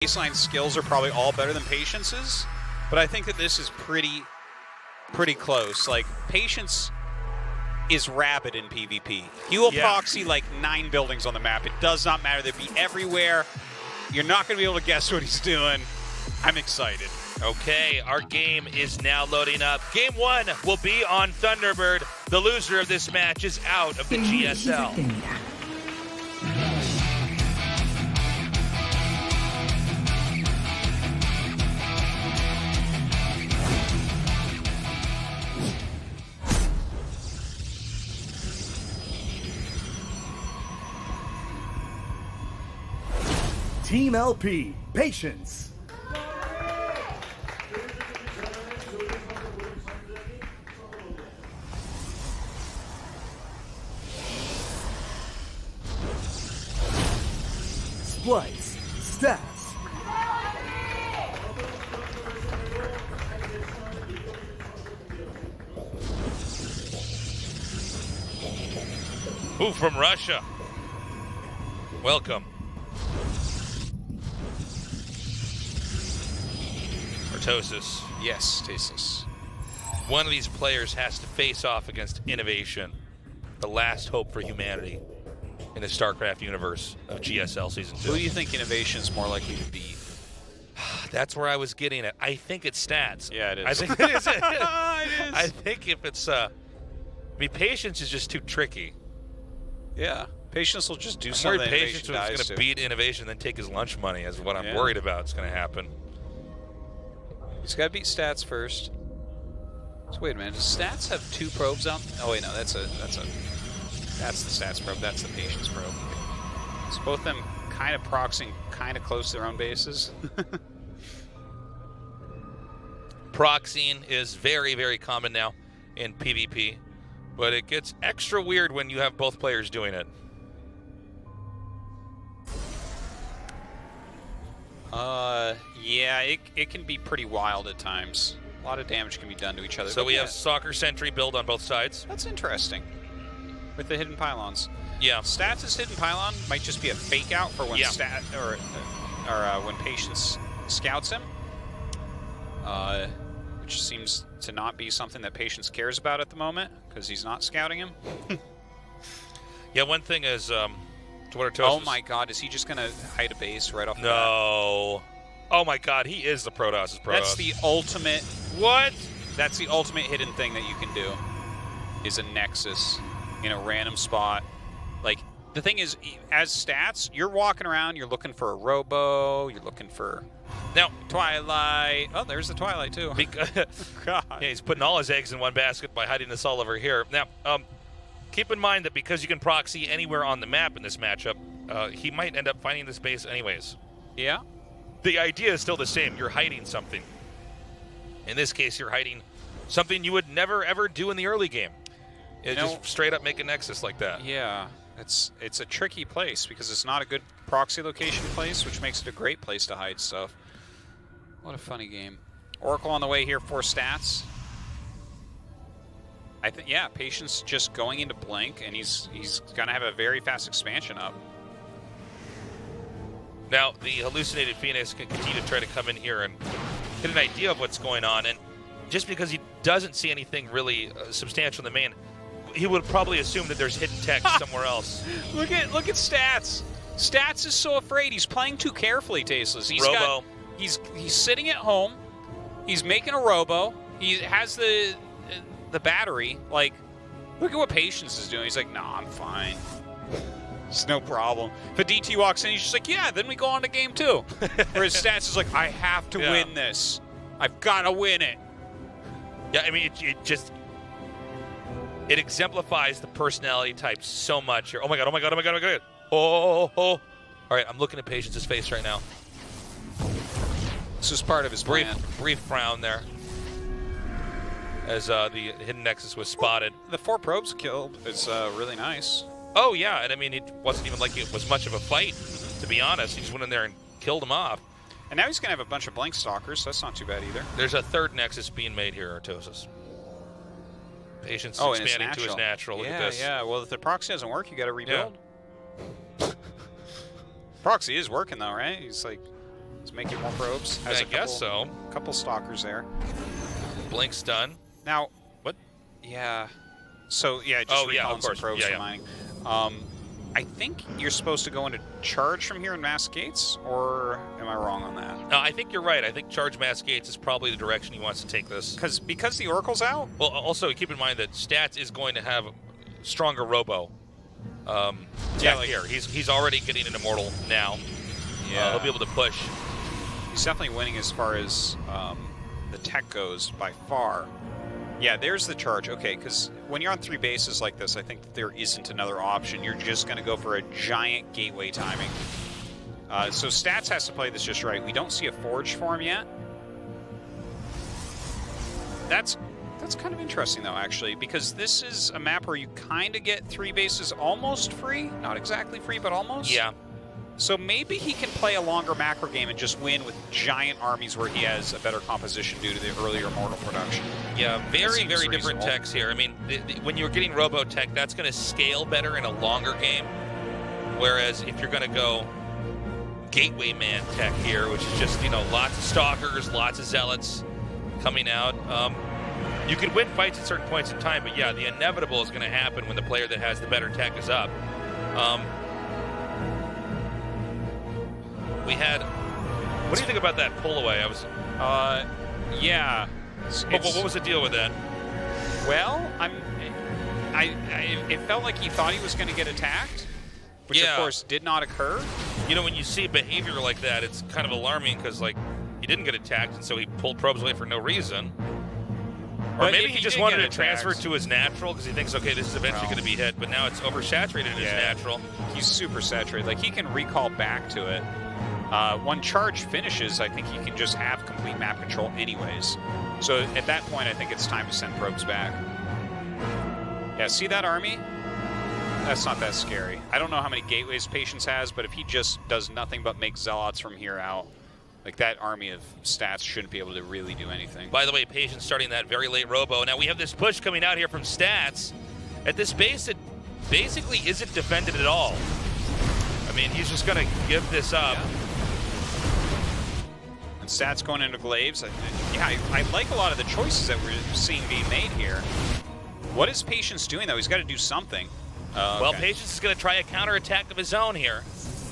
baseline skills are probably all better than Patience's, but I think that this is pretty close. Like, Patience is rabid in PvP. He will proxy like 9 buildings on the map. It does not matter. They'd be everywhere. You're not going to be able to guess what he's doing. I'm excited. Okay, our game is now loading up. Game 1 will be on Thunderbird. The loser of this match is out of the GSL. Team LP, Patience. Splice, Stats. Who from Russia? Welcome. Artosis. Yes, Tasis. One of these players has to face off against Innovation, the last hope for humanity in the Starcraft universe of GSL Season 2. Who do you think Innovation is more likely to beat? That's where I was getting at. I think it's Stats. Yeah, it is. I think it is. It is. I think if it's... I mean, Patience is just too tricky. Yeah. Patience will just do I'm something. worried Patience is going to beat Innovation and then take his lunch money is what I'm worried about is going to happen. He's got to beat Stats first. So wait a minute, does Stats have 2 probes out? Oh wait, no, that's the Stats probe. That's the Patience probe. So both of them kind of proxying kind of close to their own bases. Proxying is very, very common now in PvP, but it gets extra weird when you have both players doing it. Yeah, it can be pretty wild at times. A lot of damage can be done to each other. So we have Soccer Sentry build on both sides. That's interesting. With the hidden pylons. Yeah. Stats' hidden pylon might just be a fake out for when when Patience scouts him. Which seems to not be something that Patience cares about at the moment because he's not scouting him. Yeah, one thing is oh my god, is he just going to hide a base right off the bat? No. Oh my god, he is the Protoss' Protoss. That's the ultimate... What? That's the ultimate hidden thing that you can do, is a Nexus in a random spot. Like, the thing is, as Stats, you're walking around, you're looking for a Robo, you're looking for... Now, Twilight. Oh, there's the Twilight, too. God. Yeah, he's putting all his eggs in one basket by hiding this all over here. Now, keep in mind that because you can proxy anywhere on the map in this matchup, he might end up finding this base anyways. Yeah? The idea is still the same. You're hiding something. In this case, you're hiding something you would never, ever do in the early game. Just straight up make a Nexus like that. Yeah. It's a tricky place because it's not a good proxy location place, which makes it a great place to hide stuff. What a funny game. Oracle on the way here for Stats. I think, yeah, Patience just going into Blink, and he's going to have a very fast expansion up. Now, the Hallucinated Phoenix can continue to try to come in here and get an idea of what's going on. And just because he doesn't see anything really substantial in the main, he would probably assume that there's hidden tech somewhere else. Look at Stats. Stats is so afraid. He's playing too carefully, Tasteless. He's sitting at home. He's making a Robo. He has the battery. Like, look at what Patience is doing. He's like, nah, I'm fine. It's no problem. If a DT walks in, he's just like, yeah, then we go on to game 2. Whereas Stats is like, I have to win this. I've got to win it. Yeah, I mean, it exemplifies the personality type so much here. Oh my god, oh my god, oh my god, oh my god. Oh. All right, I'm looking at Patience's face right now. This was part of his plan. Brief frown there as the hidden Nexus was spotted. The 4 probes killed. It's really nice. Oh, yeah, and I mean, it wasn't even like it was much of a fight, to be honest. He just went in there and killed him off. And now he's going to have a bunch of Blink Stalkers, so that's not too bad either. There's a 3rd Nexus being made here, Artosis. Patience expanding to his natural. Look at this. Yeah, well, if the proxy doesn't work, you got to rebuild. Yeah. Proxy is working, though, right? He's like... He's making more probes. I guess so. Couple stalkers there. Blink's done. Now, what? Yeah. So yeah, just recalling some probes yeah, for mining. I think you're supposed to go into charge from here in Mass Gates, or am I wrong on that? No, I think you're right. I think charge Mass Gates is probably the direction he wants to take this. Because the Oracle's out? Well, also keep in mind that Stats is going to have stronger Robo. Here. He's already getting an Immortal now. Yeah. He'll be able to push. He's definitely winning as far as the tech goes by far. Yeah, there's the charge. Okay, because when you're on 3 bases like this, I think that there isn't another option. You're just going to go for a giant gateway timing. So Stats has to play this just right. We don't see a forge for him yet. That's kind of interesting, though, actually, because this is a map where you kind of get 3 bases almost free. Not exactly free, but almost. Yeah. So maybe he can play a longer macro game and just win with giant armies where he has a better composition due to the earlier Mortal production. Yeah, very different reasonable. techs here. I mean, when you're getting Robo Tech, that's going to scale better in a longer game. Whereas if you're going to go Gateway Man tech here, which is just, lots of Stalkers, lots of Zealots coming out, you can win fights at certain points in time, but yeah, the inevitable is going to happen when the player that has the better tech is up. We had. What do you think about that pull away? Yeah. What was the deal with that? Well, it felt like he thought he was going to get attacked, which of course did not occur. When you see behavior like that, it's kind of alarming because he didn't get attacked, and so he pulled probes away for no reason. Or But maybe if he he just did wanted to get transfer attacked- to his natural because he thinks, okay, this is eventually Well. going to be hit, but now it's oversaturated in his natural. He's super saturated. Like, he can recall back to it. When charge finishes, I think he can just have complete map control anyways. So at that point, I think it's time to send probes back. Yeah, see that army? That's not that scary. I don't know how many gateways Patience has, but if he just does nothing but make Zealots from here out, like, that army of Stats shouldn't be able to really do anything. By the way, Patience starting that very late Robo. Now we have this push coming out here from Stats. At this base, it basically isn't defended at all. I mean, he's just going to give this up. Yeah. And Stats going into Glaives. I like a lot of the choices that we're seeing being made here. What is Patience doing, though? He's got to do something. Well, Patience is going to try a counterattack of his own here.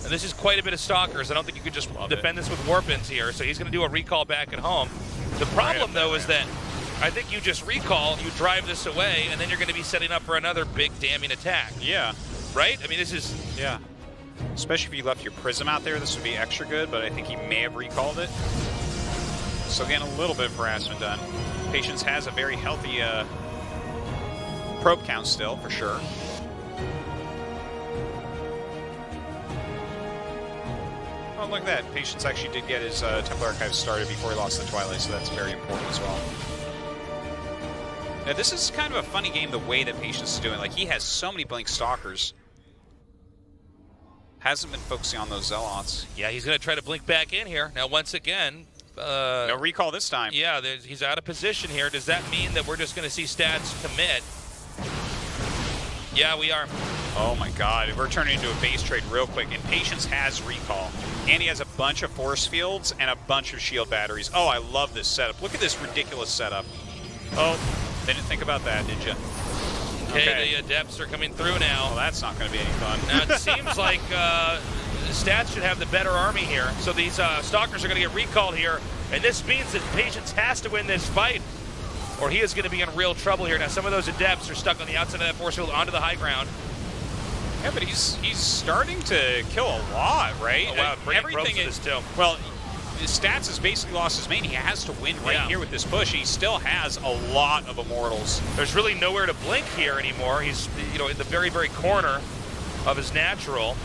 And this is quite a bit of Stalkers. I don't think you could just defend this with Warpins here. So he's going to do a recall back at home. The problem, though, is that I think you just recall, you drive this away, and then you're going to be setting up for another big damning attack. Yeah. Right? I mean, this is... Yeah. Especially if you left your Prism out there, this would be extra good, but I think he may have recalled it. So again, a little bit of harassment done. Patience has a very healthy probe count still, for sure. Oh, look at that. Patience actually did get his Temple Archive started before he lost the Twilight, so that's very important as well. Now, this is kind of a funny game, the way that Patience is doing. Like, he has so many Blink Stalkers. Hasn't been focusing on those Zealots. Yeah, he's going to try to blink back in here. Now, once again... no recall this time. Yeah, he's out of position here. Does that mean that we're just going to see Stats commit? Yeah, we are. Oh my god, we're turning into a base trade real quick, and Patience has recall. And he has a bunch of force fields and a bunch of shield batteries. Oh, I love this setup. Look at this ridiculous setup. Oh, didn't think about that, did you? Okay, the Adepts are coming through now. Well, that's not going to be any fun. Now, it seems like Stats should have the better army here. So these Stalkers are going to get recalled here, and this means that Patience has to win this fight, or he is going to be in real trouble here. Now, some of those Adepts are stuck on the outside of that force field onto the high ground. Yeah, but he's starting to kill a lot, right? Oh, wow, Everything is too. Well, his Stats has basically lost his main. He has to win right here with this push. He still has a lot of Immortals. There's really nowhere to blink here anymore. He's, in the very, very corner of his natural.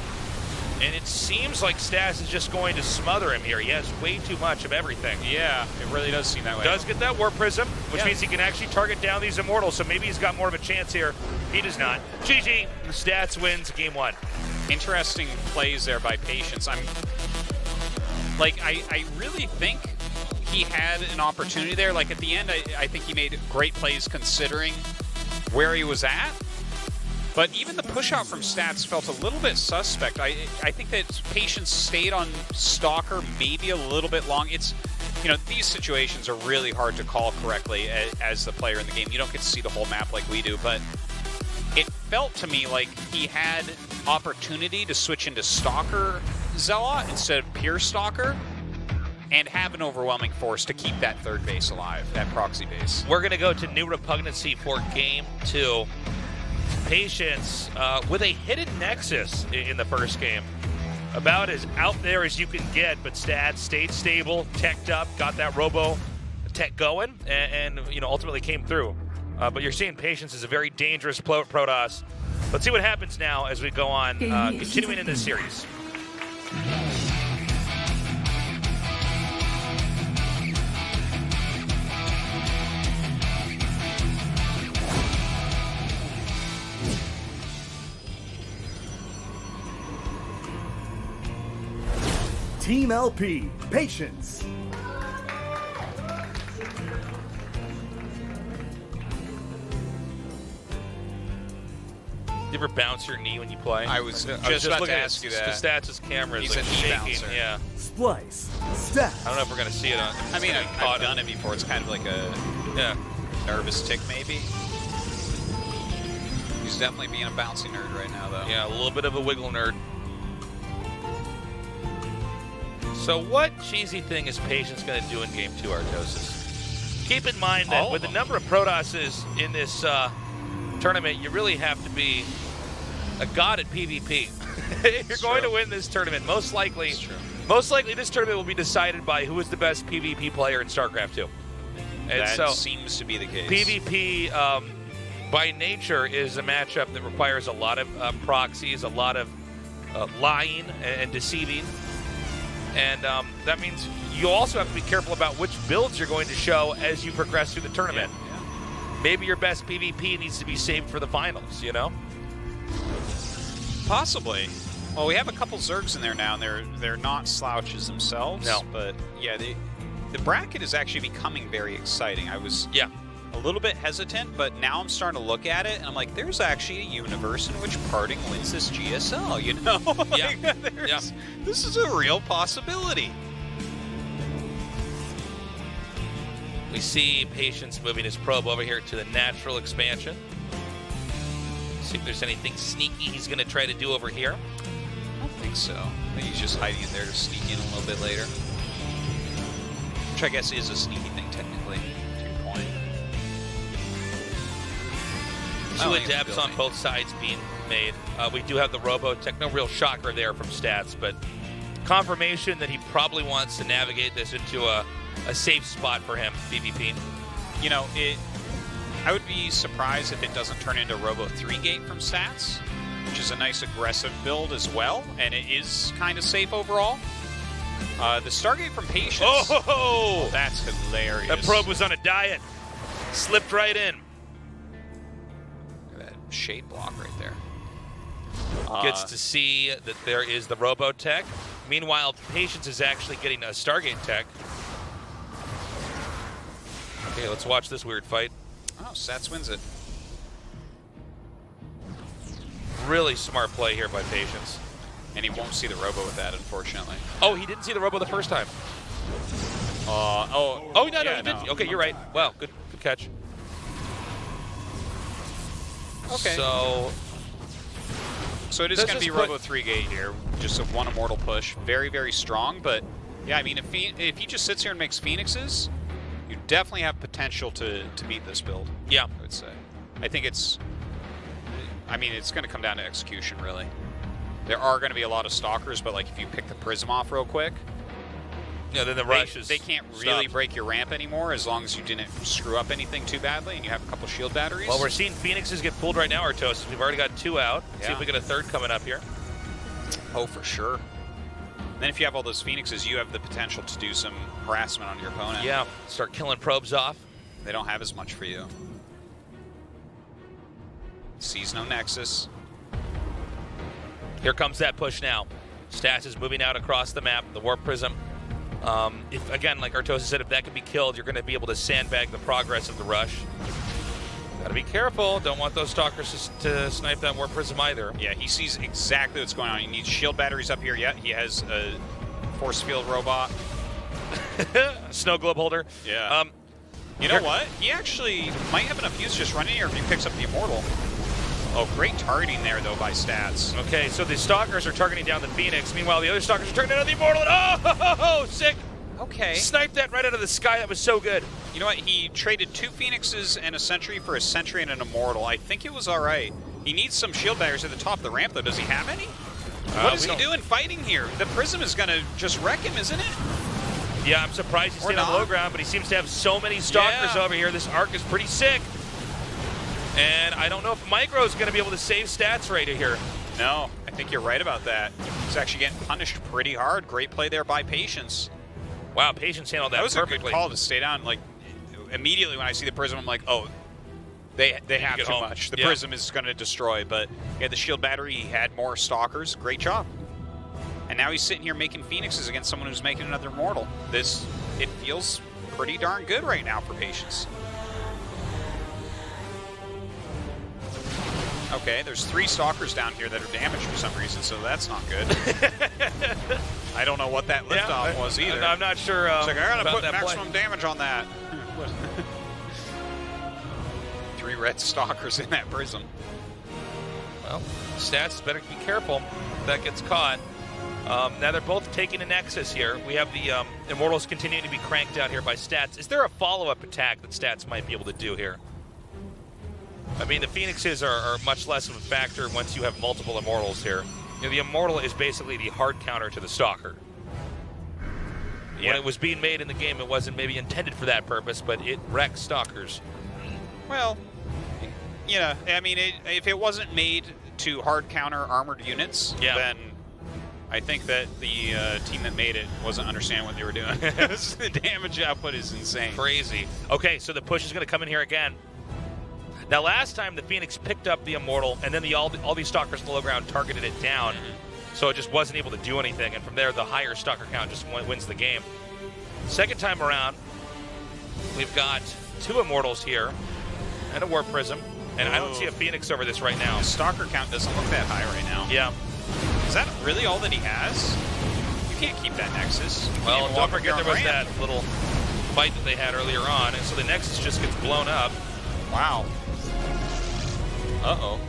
And it seems like Stas is just going to smother him here. He has way too much of everything. Yeah, it really does seem that way. Does get that Warp Prism, which means he can actually target down these Immortals, so maybe he's got more of a chance here. He does not. GG, Stats wins game 1. Interesting plays there by Patience. I really think he had an opportunity there. Like, at the end, I think he made great plays considering where he was at. But even the push out from Stats felt a little bit suspect. I think that Patience stayed on Stalker maybe a little bit long. It's, you know, these situations are really hard to call correctly as the player in the game. You don't get to see the whole map like we do, but it felt to me like he had opportunity to switch into Stalker Zealot instead of pure Stalker and have an overwhelming force to keep that third base alive, that proxy base. We're going to go to new repugnancy for Game 2. Patience with a hidden Nexus in the first game. About as out there as you can get, but Stats stayed stable, teched up, got that Robo tech going, and you know, ultimately came through. But you're seeing Patience is a very dangerous Protoss. Let's see what happens now as we go on, continuing in this series. Team LP, Patience. You ever bounce your knee when you play? I was just about to ask you that. Stats' camera is He's like a knee shaking. bouncer. Yeah. Splice. Stats. I don't know if we're gonna see it on. I mean, I've done it before. It's kind of like a nervous tick, maybe. He's definitely being a bouncy nerd right now, though. Yeah, a little bit of a wiggle nerd. So what cheesy thing is Patience going to do in Game 2, Artosis? Keep in mind that with the number of Protosses in this tournament, you really have to be a god at PvP. If you're going to win this tournament, most likely this tournament will be decided by who is the best PvP player in Starcraft 2. And that seems to be the case. PvP, by nature, is a matchup that requires a lot of proxies, a lot of lying and deceiving. And that means you also have to be careful about which builds you're going to show as you progress through the tournament. Yeah. Maybe your best PvP needs to be saved for the finals, you know? Possibly. Well, we have a couple Zergs in there now, and they're not slouches themselves. No. But, yeah, the bracket is actually becoming very exciting. I was a little bit hesitant, but now I'm starting to look at it, and I'm like, there's actually a universe in which Parting wins this GSL, you know? This is a real possibility. We see Patience moving his probe over here to the natural expansion. See if there's anything sneaky he's going to try to do over here. I don't think so. I think he's just hiding in there to sneak in a little bit later. Which I guess is a sneaky thing, technically, to your point. Two adepts on both sides being made. We do have the Robotech. No real shocker there from Stats, but confirmation that he probably wants to navigate this into a safe spot for him, PvP. You know, I would be surprised if it doesn't turn into Robo 3 gate from Stats, which is a nice aggressive build as well, and it is kind of safe overall. The Stargate from Patience. Oh, that's hilarious. That probe was on a diet. Slipped right in. Look at that shade block right there. Gets to see that there is the Robotech. Meanwhile, Patience is actually getting a Stargate tech. Okay, let's watch this weird fight. Oh, Stats wins it. Really smart play here by Patience. And he won't see the Robo with that, unfortunately. Oh, he didn't see the Robo the first time. No, he didn't. Okay, you're right. Wow, good catch. Okay. So it is going to be Robo 3 gate here. Just a one immortal push. Very, very strong. But, yeah, I mean, if he just sits here and makes Phoenixes, you definitely have potential to beat this build. Yeah. I would say. I think it's going to come down to execution, really. There are going to be a lot of stalkers, but, like, if you pick the Prism off real quick, yeah, then the rush is they can't really break your ramp anymore as long as you didn't screw up anything too badly and you have a couple shield batteries. Well, we're seeing Phoenixes get pulled right now, Artosis. We've already got 2 out. Yeah. See if we get a third coming up here. Oh, for sure. And then if you have all those Phoenixes, you have the potential to do some harassment on your opponent. Yeah, start killing probes off. They don't have as much for you. Sees no Nexus. Here comes that push now. Stats is moving out across the map, the Warp Prism. If, again, like Artosis said, if that can be killed, you're going to be able to sandbag the progress of the rush. Gotta be careful. Don't want those Stalkers to snipe that Warp Prism either. Yeah, he sees exactly what's going on. He needs shield batteries up here. Yeah, he has a force field robot. Snow globe holder. Yeah. You know what? He actually might have enough use just running here if he picks up the Immortal. Oh, great targeting there, though, by Stats. Okay, so the Stalkers are targeting down the Phoenix. Meanwhile, the other Stalkers are targeting down the Immortal. And oh, sick! Okay. Sniped that right out of the sky. That was so good. You know what? He traded 2 Phoenixes and a Sentry for a Sentry and an Immortal. I think it was all right. He needs some shield barriers at the top of the ramp, though. Does he have any? What is he doing fighting here? The Prism is going to just wreck him, isn't it? Yeah, I'm surprised he's staying on low ground, but he seems to have so many Stalkers over here. This arc is pretty sick. And I don't know if Micro's going to be able to save Stats right here. No, I think you're right about that. He's actually getting punished pretty hard. Great play there by Patience. Wow, Patience handled that perfectly. That was a good call to stay down. Like, immediately when I see the Prism, I'm like, oh, they have too much. The Prism is going to destroy, but he had the shield battery. He had more Stalkers. Great job. And now he's sitting here making Phoenixes against someone who's making another Immortal. It feels pretty darn good right now for Patience. Okay, there's 3 Stalkers down here that are damaged for some reason, so that's not good. I don't know what that liftoff was either. I'm not sure. It's like, I gotta put maximum damage on that. 3 red Stalkers in that Prism. Well, Stats better be careful if that gets caught. Now they're both taking a Nexus here. We have the Immortals continuing to be cranked out here by Stats. Is there a follow-up attack that Stats might be able to do here? I mean, the Phoenixes are much less of a factor once you have multiple Immortals here. You know, the Immortal is basically the hard counter to the Stalker. When it was being made in the game, it wasn't maybe intended for that purpose, but it wrecks Stalkers. Well, yeah, I mean, if it wasn't made to hard counter armored units, then I think that the team that made it wasn't understanding what they were doing. The damage output is insane. Crazy. Okay, so the push is going to come in here again. Now, last time the Phoenix picked up the Immortal, and then all these Stalkers in the low ground targeted it down, so it just wasn't able to do anything. And from there, the higher Stalker count just wins the game. Second time around, we've got 2 Immortals here and a Warp Prism, and I don't see a Phoenix over this right now. The Stalker count doesn't look that high right now. Yeah. Is that really all that he has? You can't keep that Nexus. Well, don't forget there was that little fight that they had earlier on, and so the Nexus just gets blown up. Wow. Uh-oh.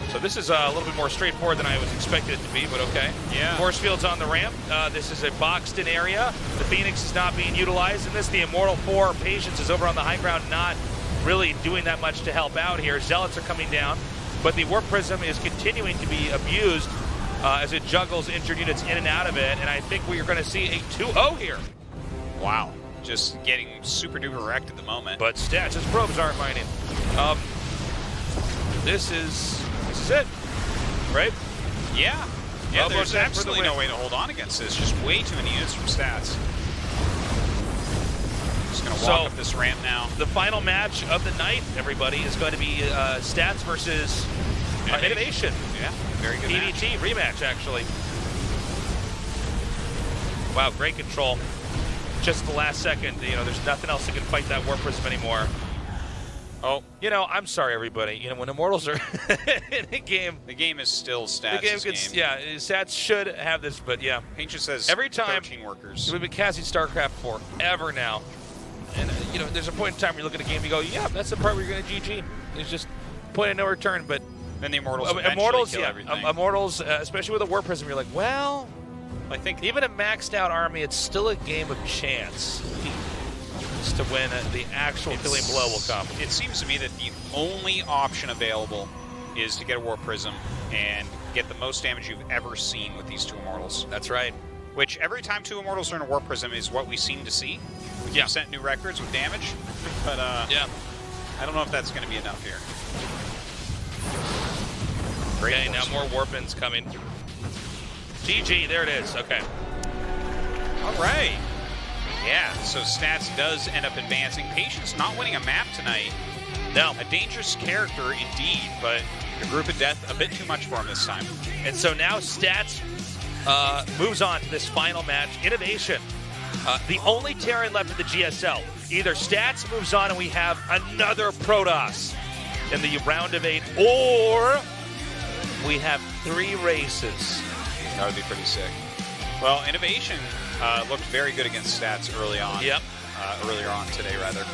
So this is a little bit more straightforward than I was expecting it to be, but okay. Yeah. Force field's on the ramp. This is a boxed-in area. The Phoenix is not being utilized in this. The Immortal 4 Patience is over on the high ground, not really doing that much to help out here. Zealots are coming down, but the Warp Prism is continuing to be abused as it juggles injured units in and out of it, and I think we're going to see a 2-0 here. Wow. Just getting super duper wrecked at the moment. But Stats, his probes aren't mining. This is it, right? Yeah. Yeah, there's absolutely no way to hold on against this. Just way too many units from Stats. Just going to walk up this ramp now. The final match of the night, everybody, is going to be Stats versus Innovation. Yeah, very good PvT rematch, actually. Wow, great control. Just the last second, you know, there's nothing else that can fight that Warp Prism anymore. Oh, you know, I'm sorry, everybody. You know, when Immortals are in a game, the game is still Stats. The game gets, yeah, Stats should have this, but yeah. Patient says every time 13 workers. We've been casting Starcraft forever now, and you know, there's a point in time where you look at a game, and you go, yeah, that's the part where you're going to GG. It's just point of no return. But then the Immortals kill everything. Immortals, especially with a Warp Prism, you're like, well, I think even a maxed out army, it's still a game of chance. To win, the actual killing blow will come. It seems to me that the only option available is to get a Warp Prism and get the most damage you've ever seen with these 2 Immortals. That's right. Which every time 2 Immortals are in a Warp Prism is what we seem to see. We've set new records with damage, but I don't know if that's going to be enough here. Okay, now more Warpins coming. GG, there it is. Okay. All right. Yeah, so Stats does end up advancing. Patience not winning a map tonight. No. A dangerous character indeed, but the Group of Death a bit too much for him this time. And so now Stats moves on to this final match. Innovation The only Terran left in the GSL. Either Stats moves on and we have another Protoss in the round of 8, or we have 3 races. That would be pretty sick. Well, Innovation looked very good against Stats early on. Yep. Earlier on today, rather.